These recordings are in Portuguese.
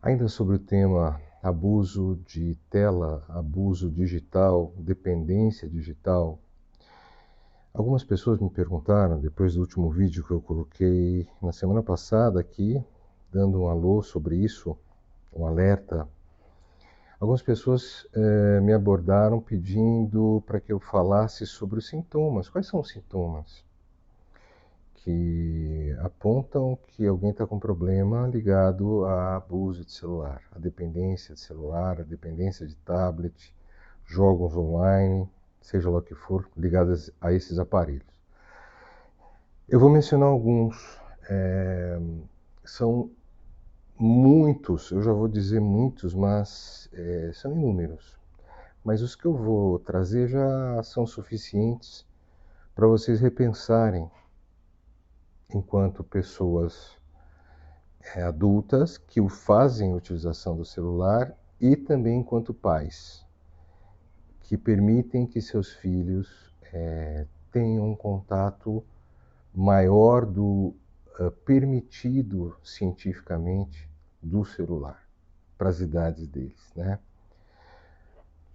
Ainda sobre o tema abuso de tela, abuso digital, dependência digital, algumas pessoas me perguntaram, depois do último vídeo que eu coloquei na semana passada aqui, dando um alô sobre isso, um alerta, algumas pessoas me abordaram pedindo para que eu falasse sobre os sintomas. Quais são os sintomas que apontam que alguém está com problema ligado a abuso de celular, a dependência de celular, a dependência de tablet, jogos online, seja lá o que for, ligados a esses aparelhos? Eu vou mencionar alguns. São muitos, eu já vou dizer muitos, mas são inúmeros. Mas os que eu vou trazer já são suficientes para vocês repensarem enquanto pessoas adultas que fazem a utilização do celular e também enquanto pais que permitem que seus filhos tenham um contato maior do permitido cientificamente do celular para as idades deles, né?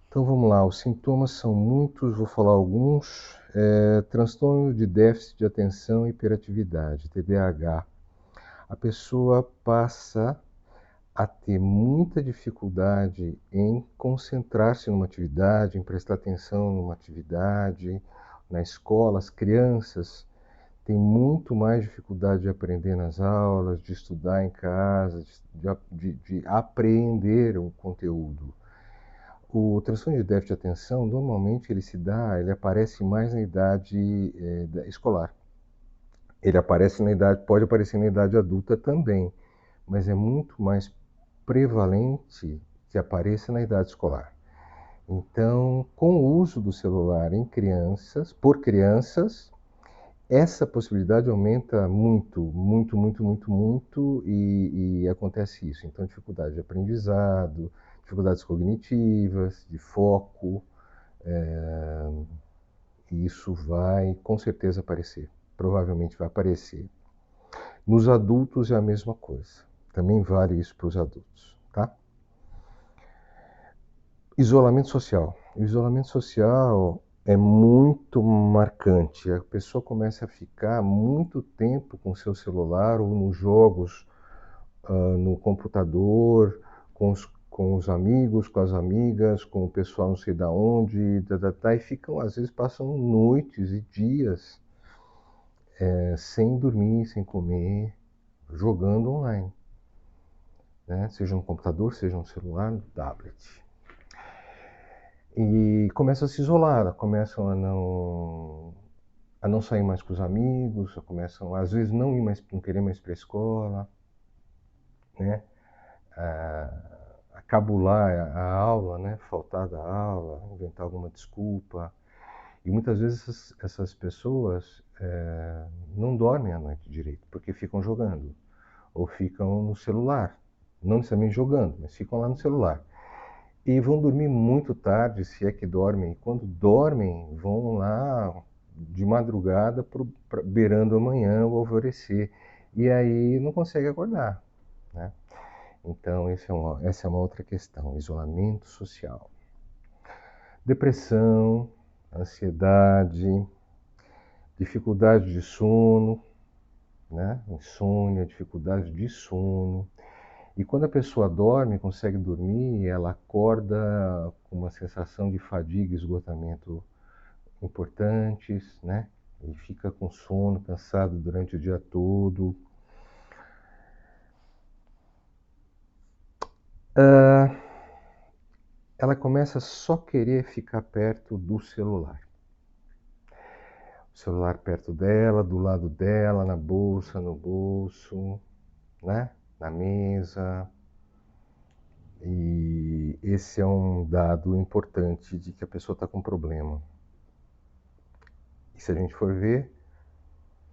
Então vamos lá, os sintomas são muitos, vou falar alguns. Transtorno de déficit de atenção e hiperatividade, TDAH. A pessoa passa a ter muita dificuldade em concentrar-se numa atividade, em prestar atenção numa atividade. Na escola, as crianças têm muito mais dificuldade de aprender nas aulas, de estudar em casa, de apreender um conteúdo. O transtorno de déficit de atenção, normalmente ele aparece mais na idade escolar. Ele pode aparecer na idade adulta também, mas é muito mais prevalente que apareça na idade escolar. Então, com o uso do celular por crianças, essa possibilidade aumenta muito, muito, muito, muito, muito, e acontece isso. Então, dificuldade de aprendizado, dificuldades cognitivas, de foco, e isso vai com certeza aparecer, provavelmente vai aparecer. Nos adultos é a mesma coisa, também vale isso para os adultos, tá? Isolamento social. O isolamento social é muito marcante. A pessoa começa a ficar muito tempo com o seu celular ou nos jogos, no computador, com os amigos, com as amigas, com o pessoal não sei da onde, e ficam, às vezes passam noites e dias sem dormir, sem comer, jogando online, né? Seja no computador, seja no celular, no tablet. E começam a se isolar, começam a não sair mais com os amigos, começam às vezes não querer mais para a escola, né? A cabular a aula, né? Faltar da aula, inventar alguma desculpa. E muitas vezes essas pessoas não dormem à noite direito, porque ficam jogando, ou ficam no celular, não necessariamente jogando, mas ficam lá no celular. E vão dormir muito tarde, se é que dormem. E quando dormem, vão lá de madrugada beirando a manhã, o alvorecer. E aí não consegue acordar, né? Então, essa é uma outra questão, isolamento social. Depressão, ansiedade, dificuldade de sono, né? Insônia, dificuldade de sono. E quando a pessoa dorme, consegue dormir, ela acorda com uma sensação de fadiga e esgotamento importantes, né? E fica com sono, cansado durante o dia todo. Ela começa a só querer ficar perto do celular. O celular perto dela, do lado dela, na bolsa, no bolso, né? Na mesa. E esse é um dado importante de que a pessoa está com problema. E se a gente for ver,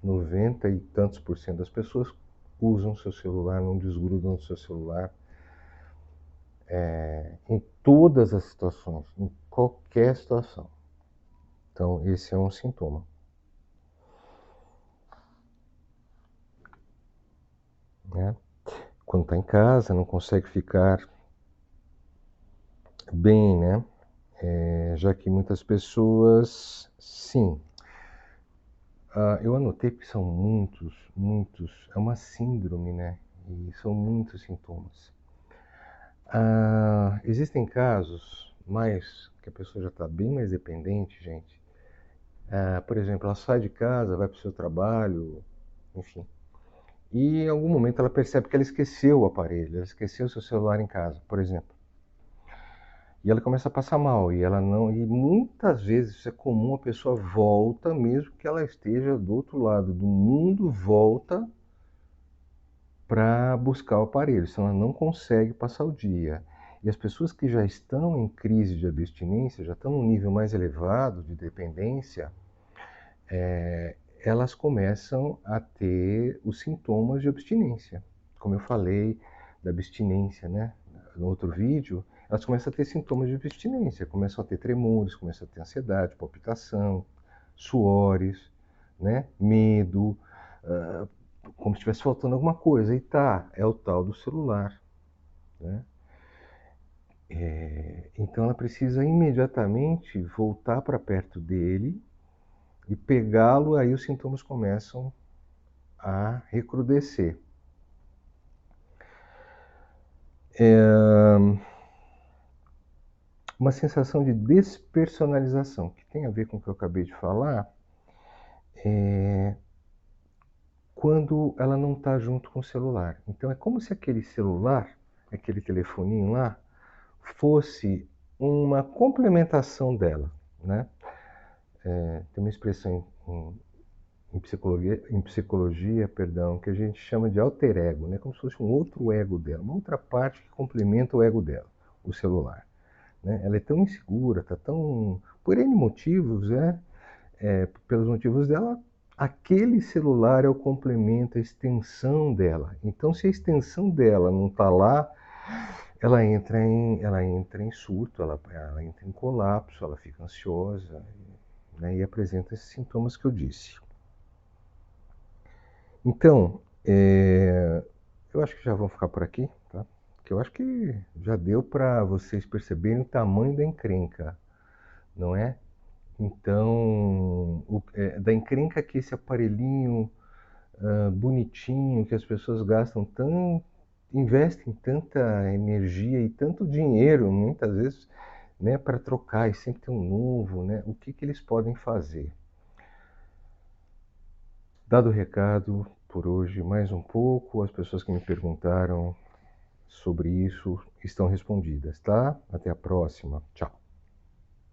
90 e tantos por cento das pessoas usam seu celular, não desgrudam do seu celular em todas as situações, em qualquer situação. Então, esse é um sintoma. Né? quando está em casa, não consegue ficar bem, né? Já que muitas pessoas, sim. Eu anotei porque são muitos, é uma síndrome, né? E são muitos sintomas. Existem casos mais que a pessoa já está bem mais dependente, gente. Por exemplo, ela sai de casa, vai para o seu trabalho, enfim. E em algum momento ela percebe que ela esqueceu o aparelho, ela esqueceu o seu celular em casa, por exemplo. E ela começa a passar mal, e ela não. E muitas vezes isso é comum, a pessoa volta, mesmo que ela esteja do outro lado do mundo, volta para buscar o aparelho, senão ela não consegue passar o dia. E as pessoas que já estão em crise de abstinência, já estão num nível mais elevado de dependência, elas começam a ter os sintomas de abstinência. Como eu falei da abstinência, né? No outro vídeo, elas começam a ter sintomas de abstinência, começam a ter tremores, começam a ter ansiedade, palpitação, suores, né? Medo, como se estivesse faltando alguma coisa. E é o tal do celular, né? Então ela precisa imediatamente voltar para perto dele e pegá-lo, aí os sintomas começam a recrudescer. Uma sensação de despersonalização, que tem a ver com o que eu acabei de falar, quando ela não está junto com o celular. Então é como se aquele celular, aquele telefoninho lá, fosse uma complementação dela, né? Tem uma expressão em psicologia, perdão, que a gente chama de alter ego, né? Como se fosse um outro ego dela, uma outra parte que complementa o ego dela, o celular. Né? Ela é tão insegura, tá tão... Por N motivos, né? Pelos motivos dela, aquele celular é o complemento, a extensão dela. Então, se a extensão dela não está lá, ela entra em surto, ela entra em colapso, ela fica ansiosa, né? E apresenta esses sintomas que eu disse. Então, eu acho que já vamos ficar por aqui, tá? Porque eu acho que já deu para vocês perceberem o tamanho da encrenca, não é? Então, da encrenca que esse aparelhinho bonitinho, que as pessoas investem tanta energia e tanto dinheiro, muitas vezes, né, para trocar e sempre ter um novo, né? O que eles podem fazer? Dado o recado por hoje, mais um pouco, as pessoas que me perguntaram sobre isso estão respondidas, tá? Até a próxima. Tchau.